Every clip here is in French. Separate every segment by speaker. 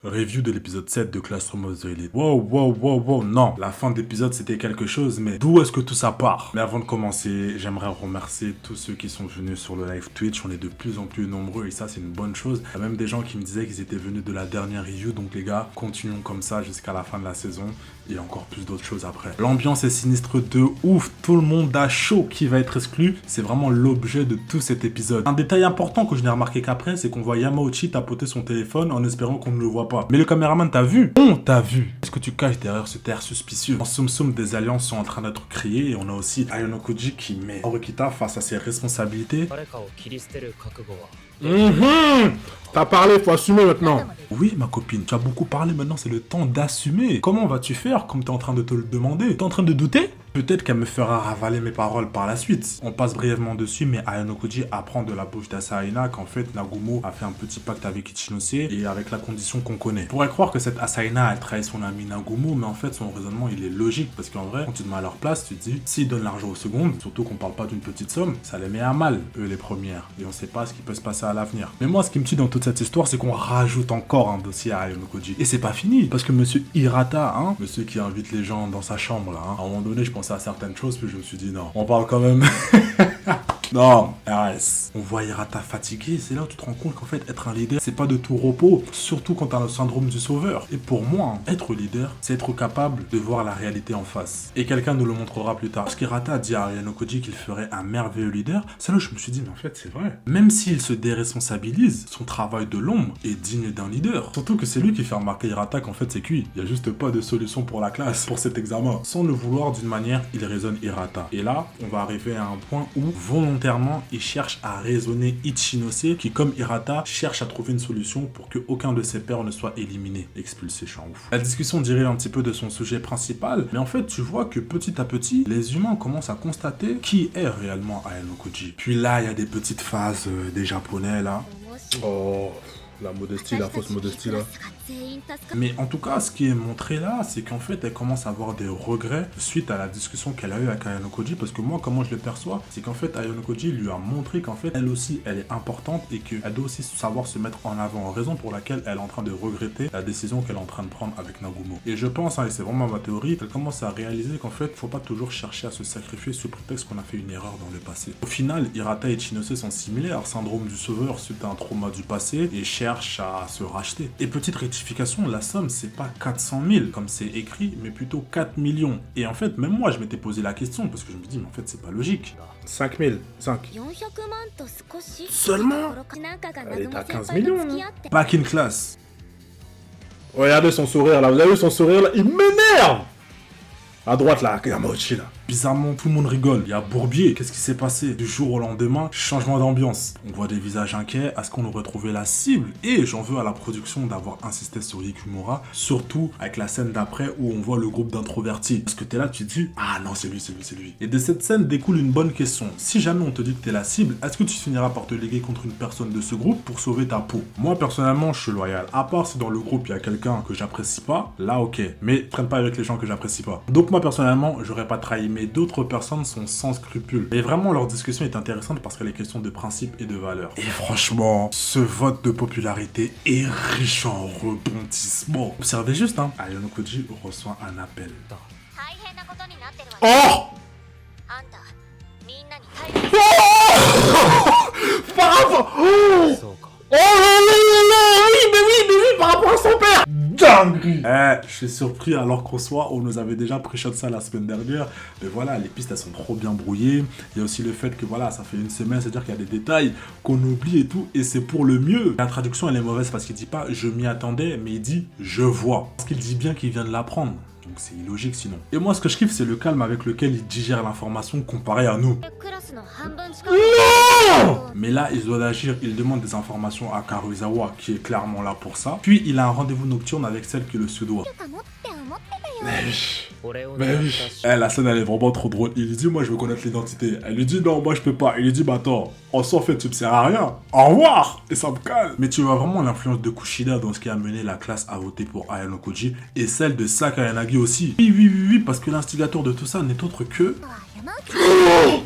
Speaker 1: Review de l'épisode 7 de Classroom of the Elite. Wow, non. La fin de l'épisode, c'était quelque chose, mais d'où est-ce que tout ça part? Mais avant de commencer, j'aimerais remercier tous ceux qui sont venus sur le live Twitch. On est de plus en plus nombreux et ça, c'est une bonne chose. Il y a même des gens qui me disaient qu'ils étaient venus de la dernière review. Donc les gars, continuons comme ça jusqu'à la fin de la saison. Il y a encore plus d'autres choses après. L'ambiance est sinistre de ouf. Tout le monde a chaud qui va être exclu. C'est vraiment l'objet de tout cet épisode. Un détail important que je n'ai remarqué qu'après, c'est qu'on voit Yamauchi tapoter son téléphone en espérant qu'on ne le voit pas. Mais le caméraman t'a vu? On t'a vu. Qu'est-ce que tu caches derrière ce terre suspicieux? En somme, des alliances sont en train d'être créées et on a aussi Ayanokoji qui met Horikita face à ses responsabilités. T'as parlé, faut assumer maintenant. Oui, ma copine, tu as beaucoup parlé, maintenant c'est le temps d'assumer. Comment vas-tu faire comme t'es en train de te le demander? T'es en train de douter? Peut-être qu'elle me fera ravaler mes paroles par la suite. On passe brièvement dessus, mais Ayanokoji apprend de la bouche d'Asaina qu'en fait Nagumo a fait un petit pacte avec Ichinose et avec la condition qu'on connaît. On pourrait croire que cette Asaina elle trahit son ami Nagumo, mais en fait son raisonnement il est logique parce qu'en vrai, quand tu te mets à leur place, tu te dis s'ils donnent l'argent aux secondes, surtout qu'on parle pas d'une petite somme, ça les met à mal, eux les premières, et on sait pas ce qui peut se passer à l'avenir. Mais moi, ce qui me tue dans toute cette histoire, c'est qu'on rajoute encore un dossier à Ayanokoji. Et c'est pas fini, parce que monsieur Hirata, monsieur qui invite les gens dans sa chambre là, à un moment donné, je pensais à certaines choses, puis je me suis dit non, on parle quand même. Non, RS. On voit Hirata fatigué, c'est là où tu te rends compte qu'en fait, être un leader, c'est pas de tout repos, surtout quand t'as le syndrome du sauveur. Et pour moi, être leader, c'est être capable de voir la réalité en face. Et quelqu'un nous le montrera plus tard. Parce qu'Hirata a dit à Ayanokoji qu'il ferait un merveilleux leader, c'est là où je me suis dit, mais en fait, c'est vrai. Même s'il se déresponsabilise, son travail de l'ombre est digne d'un leader. Surtout que c'est lui qui fait remarquer Hirata qu'en fait, c'est cuit. Il y a juste pas de solution pour la classe, pour cet examen. Sans le vouloir d'une manière, il raisonne Hirata. Et là, on va arriver à un point où, volontairement, il cherche à raisonner Ichinose qui, comme Hirata, cherche à trouver une solution pour que aucun de ses pairs ne soit éliminé. Expulsé, je suis en ouf. La discussion dirait un petit peu de son sujet principal, mais en fait, tu vois que petit à petit, les humains commencent à constater qui est réellement Ayanokoji. Puis là, il y a des petites phases des japonais, là. Oh, la modestie, la fausse modestie, là. Mais en tout cas, ce qui est montré là, c'est qu'en fait, elle commence à avoir des regrets suite à la discussion qu'elle a eue avec Ayanokoji. Parce que moi, comment je le perçois, c'est qu'en fait, Ayanokoji lui a montré qu'en fait, elle aussi, elle est importante et qu'elle doit aussi savoir se mettre en avant. Raison pour laquelle elle est en train de regretter la décision qu'elle est en train de prendre avec Nagumo. Et je pense, et c'est vraiment ma théorie, elle commence à réaliser qu'en fait, faut pas toujours chercher à se sacrifier sous prétexte qu'on a fait une erreur dans le passé. Au final, Hirata et Ichinose sont similaires, syndrome du sauveur suite à un trauma du passé et cherchent à se racheter. Et petite rectification, la somme, c'est pas 400 000 comme c'est écrit, mais plutôt 4 millions. Et en fait, même moi, je m'étais posé la question parce que je me dis, mais en fait, c'est pas logique. 5 000, 5. Seulement? Elle est à 15 millions. Back in class. Regardez son sourire là, vous avez vu son sourire là? Il m'énerve! À droite là, Yamauchi là. Bizarrement, tout le monde rigole. Il y a Bourbier. Qu'est-ce qui s'est passé? Du jour au lendemain, changement d'ambiance. On voit des visages inquiets. Est-ce qu'on aurait trouvé la cible? Et j'en veux à la production d'avoir insisté sur Yukimura. Surtout avec la scène d'après où on voit le groupe d'introvertis. Parce que t'es là, tu te dis, ah non, c'est lui. Et de cette scène découle une bonne question. Si jamais on te dit que t'es la cible, est-ce que tu finiras par te léguer contre une personne de ce groupe pour sauver ta peau? Moi, personnellement, je suis loyal. À part si dans le groupe, il y a quelqu'un que j'apprécie pas, là, ok. Mais traîne pas avec les gens que j'apprécie pas. Donc moi, personnellement, j'aurais pas trahi, mais d'autres personnes sont sans scrupules. Et vraiment, leur discussion est intéressante parce qu'elle est question de principe et de valeur. Et franchement, ce vote de popularité est riche en rebondissements. Observez juste, Ayanokoji reçoit un appel. Oh! Par rapport... Oh oui, par rapport à son père. Dinguerie. Je suis surpris alors qu'en soi, on nous avait déjà pré-shot ça la semaine dernière. Mais voilà, les pistes, elles sont trop bien brouillées. Il y a aussi le fait que voilà, ça fait une semaine, c'est-à-dire qu'il y a des détails qu'on oublie et tout, et c'est pour le mieux. La traduction, elle est mauvaise parce qu'il dit pas « je m'y attendais », mais il dit « je vois ». Parce qu'il dit bien qu'il vient de l'apprendre. Donc c'est illogique sinon. Et moi, ce que je kiffe, c'est le calme avec lequel il digère l'information comparé à nous. Non! Mais là, il doit agir, il demande des informations à Karuizawa, qui est clairement là pour ça. Puis, il a un rendez-vous nocturne avec celle qui le suédois. Mais oui. La scène, elle est vraiment trop drôle. Il lui dit, moi, je veux connaître l'identité. Elle lui dit, non, moi, je peux pas. Il lui dit, bah attends, en soi, en fait, tu me sers à rien. Au revoir. Et ça me calme. Mais tu vois vraiment l'influence de Kushida dans ce qui a mené la classe à voter pour Ayanokoji et celle de Sakayanagi aussi. Oui, parce que l'instigateur de tout ça n'est autre que... Non!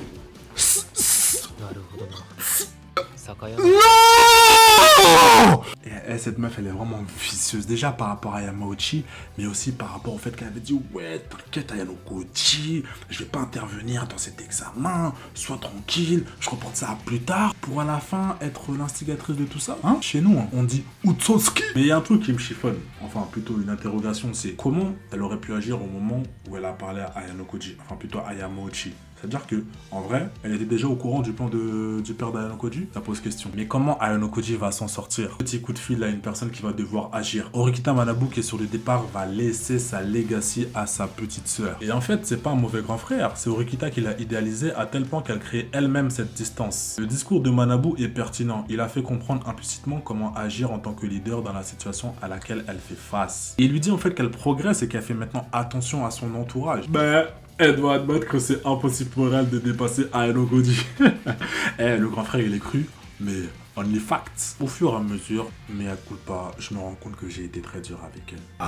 Speaker 1: Et cette meuf, elle est vraiment vicieuse. Déjà par rapport à Yamauchi, mais aussi par rapport au fait qu'elle avait dit « Ouais, t'inquiète Ayano Koji, je vais pas intervenir dans cet examen, sois tranquille, je reporte ça à plus tard. » Pour à la fin être l'instigatrice de tout ça. Hein? Chez nous, hein, on dit « Utsoski ». Mais il y a un truc qui me chiffonne, enfin plutôt une interrogation, c'est comment elle aurait pu agir au moment où elle a parlé à Ayano Koji, enfin plutôt à Yamauchi. C'est-à-dire que, en vrai, elle était déjà au courant du plan du père d'Ayano Koji. Ça pose question. Mais comment Ayano Koji va s'en sortir? Petit coup de fil à une personne qui va devoir agir. Horikita Manabu, qui est sur le départ, va laisser sa legacy à sa petite sœur. Et en fait, c'est pas un mauvais grand frère. C'est Horikita qui l'a idéalisé à tel point qu'elle crée elle-même cette distance. Le discours de Manabu est pertinent. Il a fait comprendre implicitement comment agir en tant que leader dans la situation à laquelle elle fait face. Et il lui dit en fait qu'elle progresse et qu'elle fait maintenant attention à son entourage. Elle doit admettre que c'est impossible pour elle de dépasser Ayano Koji. Le grand frère, il est cru, mais only facts. Au fur et à mesure, mais à coup pas, je me rends compte que j'ai été très dur avec elle.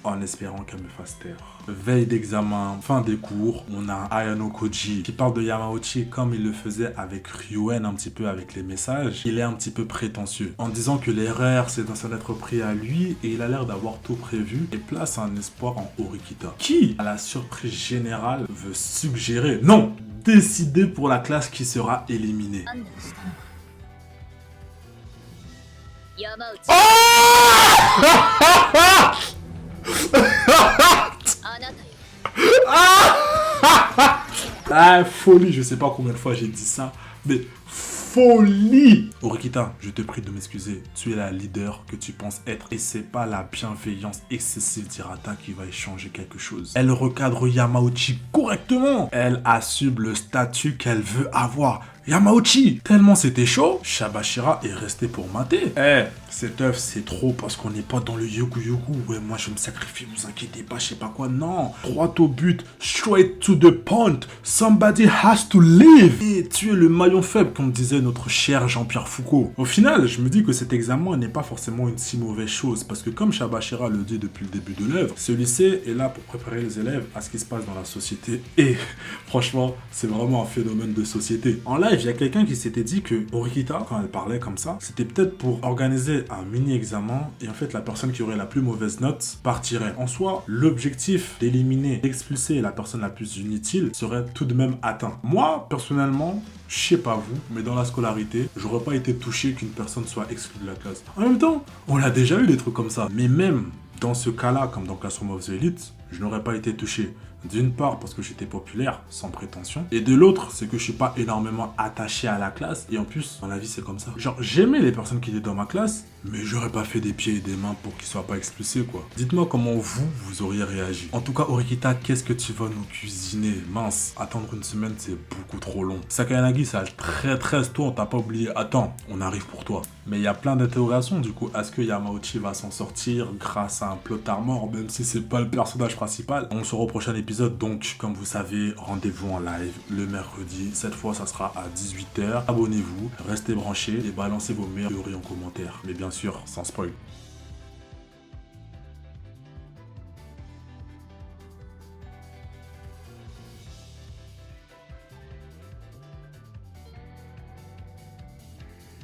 Speaker 1: En espérant qu'elle me fasse taire. Veille d'examen, fin des cours, on a Ayano Koji qui parle de Yamauchi comme il le faisait avec Ryuen, un petit peu avec les messages. Il est un petit peu prétentieux, en disant que l'erreur c'est d'en s'en être pris à lui et il a l'air d'avoir tout prévu et place un espoir en Horikita, qui, à la surprise générale, veut suggérer, non, décider pour la classe qui sera éliminée. Ah, folie, je sais pas combien de fois j'ai dit ça, mais folie! Horikita, je te prie de m'excuser, tu es la leader que tu penses être et c'est pas la bienveillance excessive d'Hirata qui va y changer quelque chose. Elle recadre Yamauchi correctement, elle assume le statut qu'elle veut avoir. Yamauchi, tellement c'était chaud, Shabashira est resté pour mater. Cette œuvre c'est trop parce qu'on n'est pas dans le yoku yoku. Ouais, moi je me sacrifie, vous inquiétez pas, je sais pas quoi. Non, droit au but, straight to the point. Somebody has to live. Et tu es le maillon faible, comme disait notre cher Jean-Pierre Foucault. Au final, je me dis que cet examen n'est pas forcément une si mauvaise chose parce que comme Shabashira le dit depuis le début de l'œuvre, ce lycée est là pour préparer les élèves à ce qui se passe dans la société. Et franchement, c'est vraiment un phénomène de société. En live, il y a quelqu'un qui s'était dit que Horikita, quand elle parlait comme ça, c'était peut-être pour organiser un mini-examen et en fait la personne qui aurait la plus mauvaise note partirait. En soi, l'objectif d'éliminer, d'expulser la personne la plus inutile serait tout de même atteint. Moi, personnellement, je sais pas vous, mais dans la scolarité, j'aurais pas été touché qu'une personne soit exclue de la classe. En même temps, on a déjà eu des trucs comme ça. Mais même dans ce cas-là, comme dans Classroom of the Elite, je n'aurais pas été touché. D'une part parce que j'étais populaire, sans prétention, et de l'autre, c'est que je suis pas énormément attaché à la classe, et en plus, dans la vie, c'est comme ça. Genre, j'aimais les personnes qui étaient dans ma classe, mais j'aurais pas fait des pieds et des mains pour qu'ils soient pas expulsés, quoi. Dites-moi comment vous auriez réagi. En tout cas, Horikita, qu'est-ce que tu vas nous cuisiner? Mince, attendre une semaine, c'est beaucoup trop long. Sakayanagi, ça a très tôt, on t'a pas oublié. Attends, on arrive pour toi. Mais il y a plein d'interrogations, du coup, est-ce que Yamauchi va s'en sortir grâce à un plot armor, même si c'est pas le personnage principal? On se revoit au prochain épisode, donc, comme vous savez, rendez-vous en live le mercredi. Cette fois, ça sera à 18 h. Abonnez-vous, restez branchés et balancez vos meilleures théories en commentaire. Mais bien sûr, sans spoil.